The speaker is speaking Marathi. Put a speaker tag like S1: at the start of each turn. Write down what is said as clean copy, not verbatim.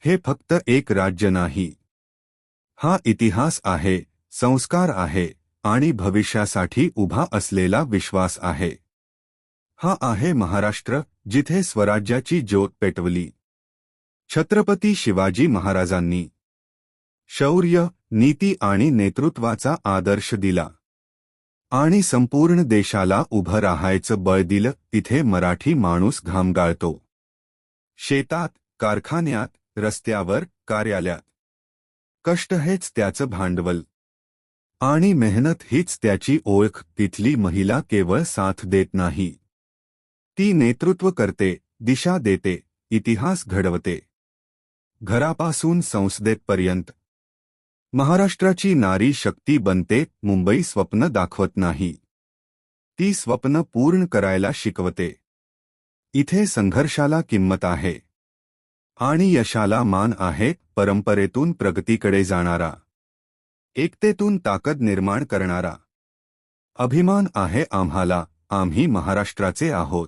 S1: हे फक्त एक राज्य नाही, हा इतिहास आहे, संस्कार आहे आणि भविष्यासाठी उभा असलेला विश्वास आहे. हा आहे महाराष्ट्र, जिथे स्वराज्याची ज्योत पेटवली. छत्रपती शिवाजी महाराजांनी शौर्य, नीती आणि नेतृत्वाचा आदर्श दिला आणि संपूर्ण देशाला उभं राहायचं बळ दिलं. तिथे मराठी माणूस घाम गाळतो. शेतात, कारखान्यात, रस्त्यावर, कार्यालयात. कष्ट हेच त्याचं भांडवल आणि मेहनत हीच त्याची ओळख. तिथली महिला केवळ साथ देत नाही, ती नेतृत्व करते, दिशा देते, इतिहास घडवते. घरापासून संसदेपर्यंत महाराष्ट्राची नारी शक्ती बनते. मुंबई स्वप्न दाखवत नाही, ती स्वप्न पूर्ण करायला शिकवते. इथे संघर्षाला किंमत आहे आणि यशाला मान आहे. परंपरेतून प्रगतीकडे जाणारा, एकतेतून ताकद निर्माण करणारा. अभिमान आहे आम्हाला, आम्ही महाराष्ट्राचे आहोत.